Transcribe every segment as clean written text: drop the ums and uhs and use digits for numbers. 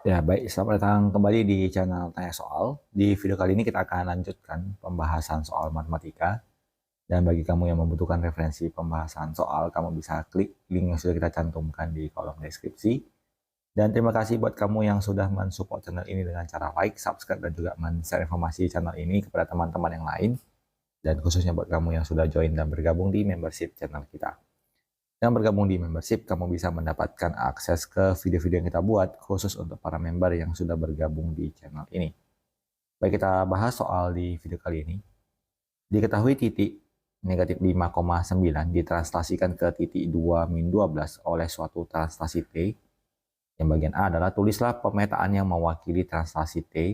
Ya, baik. Selamat datang kembali di channel Tanya Soal. Di video kali ini kita akan lanjutkan pembahasan soal matematika. Dan bagi kamu yang membutuhkan referensi pembahasan soal, kamu bisa klik link yang sudah kita cantumkan di kolom deskripsi. Dan terima kasih buat kamu yang sudah mensupport channel ini dengan cara like, subscribe, dan juga men-share informasi channel ini kepada teman-teman yang lain. Dan khususnya buat kamu yang sudah join dan bergabung di membership channel kita. Dengan bergabung di membership, kamu bisa mendapatkan akses ke video-video yang kita buat khusus untuk para member yang sudah bergabung di channel ini. Baik, kita bahas soal di video kali ini. Diketahui titik negatif 5,9 ditranslasikan ke titik 2-12 oleh suatu translasi T. Yang bagian A adalah tulislah pemetaan yang mewakili translasi T.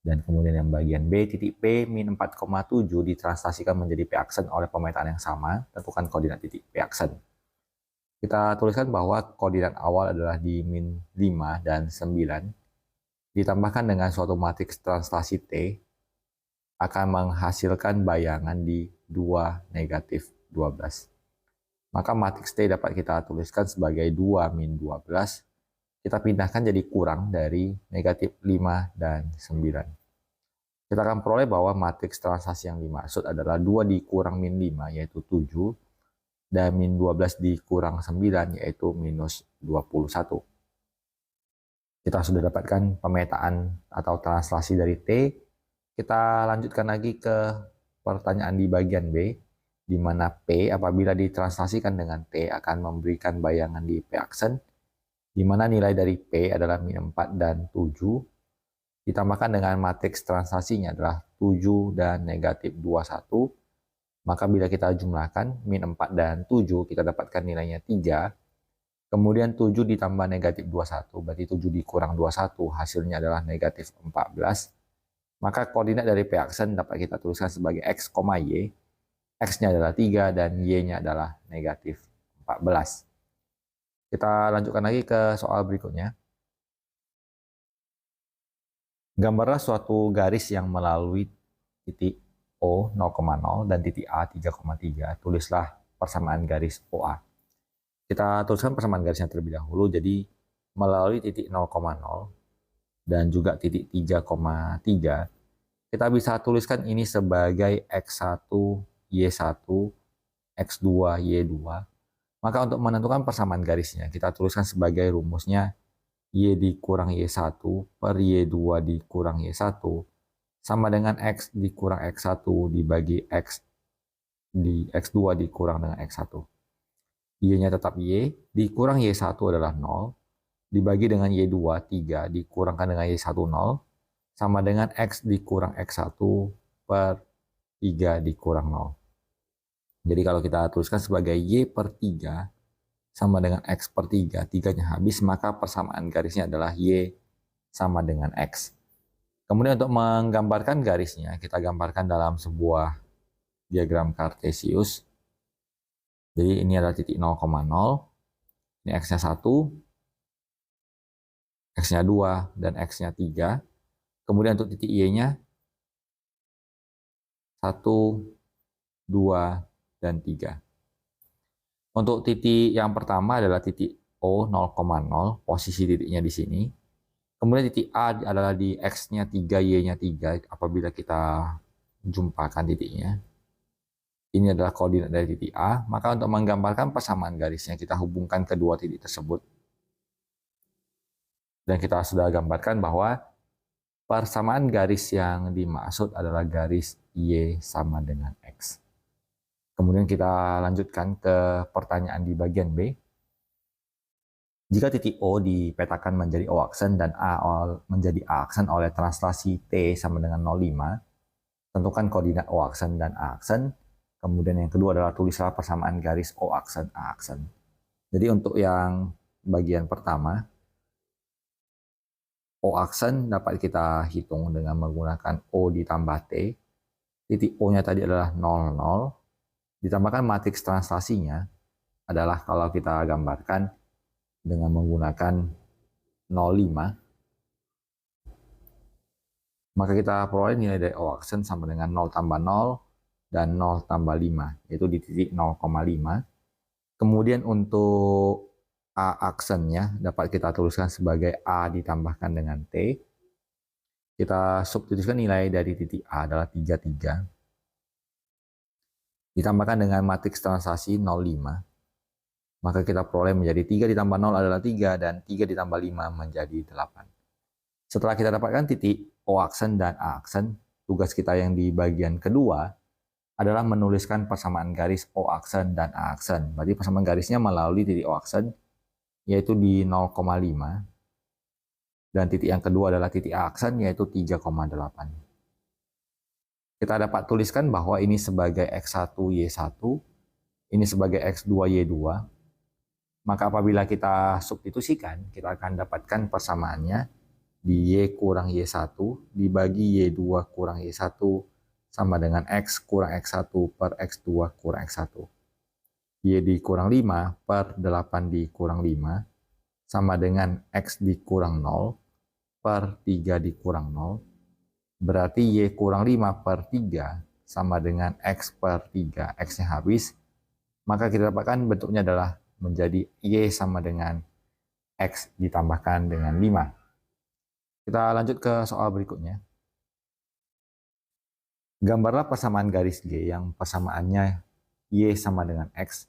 Dan kemudian yang bagian B, titik P min 4,7 ditranslasikan menjadi P aksen oleh pemetaan yang sama. Tentukan koordinat titik P aksen. Kita tuliskan bahwa koordinat awal adalah di min 5 dan 9, ditambahkan dengan suatu matriks translasi T, akan menghasilkan bayangan di 2, negatif 12. Maka matriks T dapat kita tuliskan sebagai 2 min 12, kita pindahkan jadi kurang dari negatif 5 dan 9. Kita akan peroleh bahwa matriks translasi yang dimaksud adalah 2 dikurang min 5, yaitu 7, dan min 12 dikurang 9 yaitu minus 21. Kita sudah dapatkan pemetaan atau translasi dari T. Kita lanjutkan lagi ke pertanyaan di bagian B, di mana P apabila ditranslasikan dengan T akan memberikan bayangan di P aksen, di mana nilai dari P adalah min 4 dan 7, ditambahkan dengan matriks translasinya adalah 7 dan negatif 21. Maka bila kita jumlahkan min 4 dan 7, kita dapatkan nilainya 3. Kemudian 7 ditambah negatif 21, berarti 7 dikurang 21, hasilnya adalah negatif 14. Maka koordinat dari P aksen dapat kita tuliskan sebagai X, Y. X-nya adalah 3 dan Y-nya adalah negatif 14. Kita lanjutkan lagi ke soal berikutnya. Gambarlah suatu garis yang melalui titik O 0,0 dan titik A 3,3. Tulislah persamaan garis OA. Kita tuliskan persamaan garisnya terlebih dahulu. Jadi melalui titik 0,0 dan juga titik 3,3, kita bisa tuliskan ini sebagai X1, Y1, X2, Y2. Maka untuk menentukan persamaan garisnya, kita tuliskan sebagai rumusnya Y dikurang Y1 per Y2 dikurang Y1 sama dengan X dikurang X1 dibagi X di X2 dikurang dengan X1. Y-nya tetap Y, dikurang Y1 adalah 0, dibagi dengan Y2, 3, dikurangkan dengan Y1, 0, sama dengan X dikurang X1 per 3 dikurang 0. Jadi kalau kita tuliskan sebagai Y per 3 sama dengan X per 3, 3-nya habis, maka persamaan garisnya adalah Y sama dengan X. Kemudian untuk menggambarkan garisnya, kita gambarkan dalam sebuah diagram kartesius. Jadi ini adalah titik 0,0, ini X-nya 1, X-nya 2, dan X-nya 3. Kemudian untuk titik Y-nya 1, 2, dan 3. Untuk titik yang pertama adalah titik O 0,0, posisi titiknya di sini. Kemudian titik A adalah di X-nya 3, Y-nya 3 apabila kita jumpakan titiknya. Ini adalah koordinat dari titik A. Maka untuk menggambarkan persamaan garisnya, kita hubungkan kedua titik tersebut. Dan kita sudah gambarkan bahwa persamaan garis yang dimaksud adalah garis Y sama dengan X. Kemudian kita lanjutkan ke pertanyaan di bagian B. Jika titik O dipetakan menjadi O aksen dan A menjadi A aksen oleh translasi T sama dengan 0,5, tentukan koordinat O aksen dan A aksen. Kemudian yang kedua adalah tulislah persamaan garis O aksen A aksen. Jadi untuk yang bagian pertama, O aksen dapat kita hitung dengan menggunakan O ditambah T. Titik O-nya tadi adalah 0,0. Ditambahkan matriks translasinya adalah kalau kita gambarkan dengan menggunakan 0,5, maka kita peroleh nilai dari O aksen sama dengan 0 tambah 0 dan 0 tambah 5, yaitu di titik 0,5. Kemudian untuk A aksennya dapat kita tuliskan sebagai A ditambahkan dengan T. Kita substitusikan nilai dari titik A adalah 33. Ditambahkan dengan matriks translasi 05. Maka kita peroleh menjadi 3 ditambah 0 adalah 3 dan 3 ditambah 5 menjadi 8. Setelah kita dapatkan titik O aksen dan A aksen, tugas kita yang di bagian kedua adalah menuliskan persamaan garis O aksen dan A aksen. Berarti persamaan garisnya melalui titik O aksen, yaitu di 0,5. Dan titik yang kedua adalah titik A aksen, yaitu 3,8. Kita dapat tuliskan bahwa ini sebagai X1, Y1, ini sebagai X2, Y2. Maka apabila kita substitusikan, kita akan dapatkan persamaannya di Y kurang Y1 dibagi Y2 kurang Y1 sama dengan X kurang X1 per X2 kurang X1. Y dikurang 5 per 8 dikurang 5 sama dengan X dikurang 0 per 3 dikurang 0. Berarti Y kurang 5 per 3 sama dengan X per 3. X-nya habis. Maka kita dapatkan bentuknya adalah menjadi Y sama dengan X ditambahkan dengan 5. Kita lanjut ke soal berikutnya. Gambarlah persamaan garis G yang persamaannya Y sama dengan X.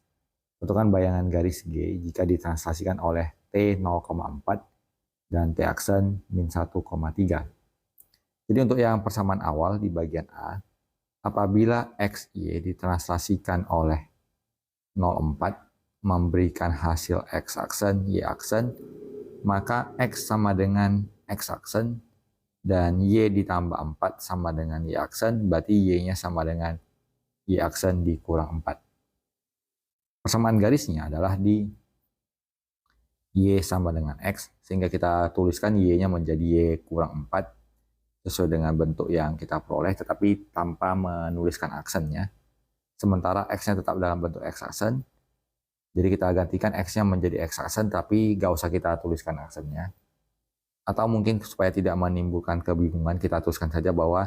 Tentukan bayangan garis G jika ditranslasikan oleh T 0,4 dan T aksen min 1,3. Jadi untuk yang persamaan awal di bagian A, apabila XY ditranslasikan oleh 0,4 memberikan hasil X aksen, Y aksen, maka X sama dengan X aksen dan Y ditambah 4 sama dengan Y aksen, berarti Y-nya sama dengan Y aksen dikurang 4. Persamaan garisnya adalah di Y sama dengan X, sehingga kita tuliskan Y-nya menjadi Y kurang 4 sesuai dengan bentuk yang kita peroleh, tetapi tanpa menuliskan aksennya. Sementara X-nya tetap dalam bentuk X aksen, jadi kita gantikan X-nya menjadi X aksen, tapi gak usah kita tuliskan aksennya. Atau mungkin supaya tidak menimbulkan kebingungan, kita tuliskan saja bahwa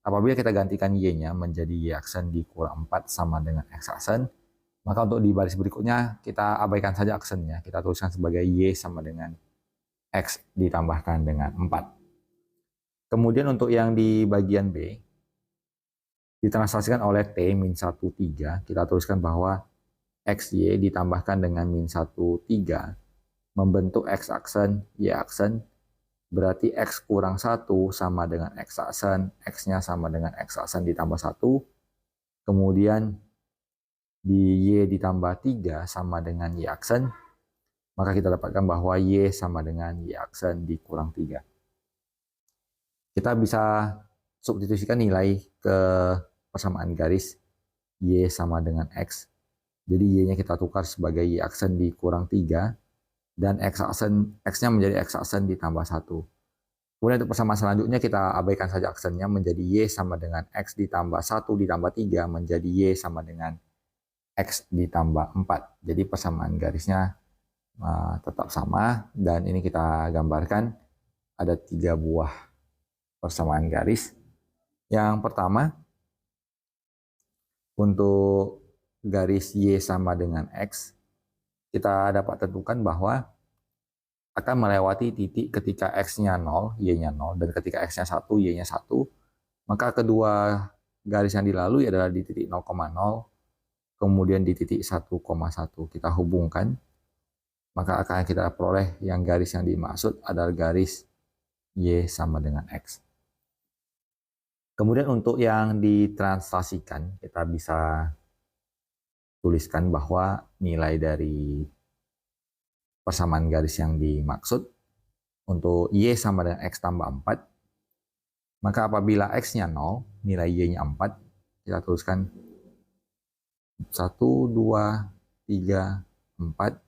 apabila kita gantikan Y-nya menjadi Y aksen dikurang 4 sama dengan X aksen, maka untuk di baris berikutnya kita abaikan saja aksennya. Kita tuliskan sebagai Y sama dengan X ditambahkan dengan 4. Kemudian untuk yang di bagian B, ditranslasikan oleh T min 1,3, kita tuliskan bahwa XY ditambahkan dengan min 1,3 membentuk X aksen, Y aksen. Berarti X kurang 1 sama dengan X aksen, X-nya sama dengan X aksen ditambah 1. Kemudian di Y ditambah 3 sama dengan Y aksen. Maka kita dapatkan bahwa Y sama dengan Y aksen dikurang 3. Kita bisa substitusikan nilai ke persamaan garis Y sama dengan X. Jadi Y-nya kita tukar sebagai Y aksen dikurang 3. Dan X-nya menjadi X aksen ditambah 1. Kemudian untuk persamaan selanjutnya kita abaikan saja aksennya menjadi Y sama dengan X ditambah 1 ditambah 3 menjadi Y sama dengan X ditambah 4. Jadi persamaan garisnya tetap sama, dan ini kita gambarkan ada 3 buah persamaan garis. Yang pertama, untuk garis Y sama dengan X, kita dapat tentukan bahwa akan melewati titik ketika X-nya 0, Y-nya 0, dan ketika X-nya 1, Y-nya 1, maka kedua garis yang dilalui adalah di titik 0,0, kemudian di titik 1,1. Kita hubungkan, maka akan kita peroleh yang garis yang dimaksud adalah garis Y sama dengan X. Kemudian untuk yang ditranslasikan, kita bisa tuliskan bahwa nilai dari persamaan garis yang dimaksud untuk Y sama dengan X tambah 4, maka apabila X-nya 0, nilai Y-nya 4, kita tuliskan 1, 2, 3, 4.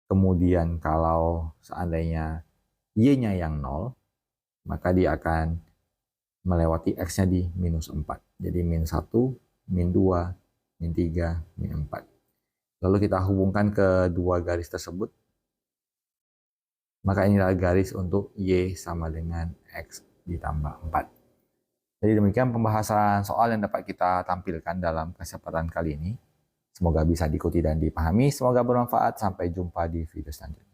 Kemudian kalau seandainya Y-nya yang 0, maka dia akan melewati X-nya di minus 4. Jadi min 1, min 2, min 3, min 4. Lalu kita hubungkan kedua garis tersebut, maka inilah garis untuk Y sama dengan X ditambah 4. Jadi demikian pembahasan soal yang dapat kita tampilkan dalam kesempatan kali ini. Semoga bisa diikuti dan dipahami. Semoga bermanfaat. Sampai jumpa di video selanjutnya.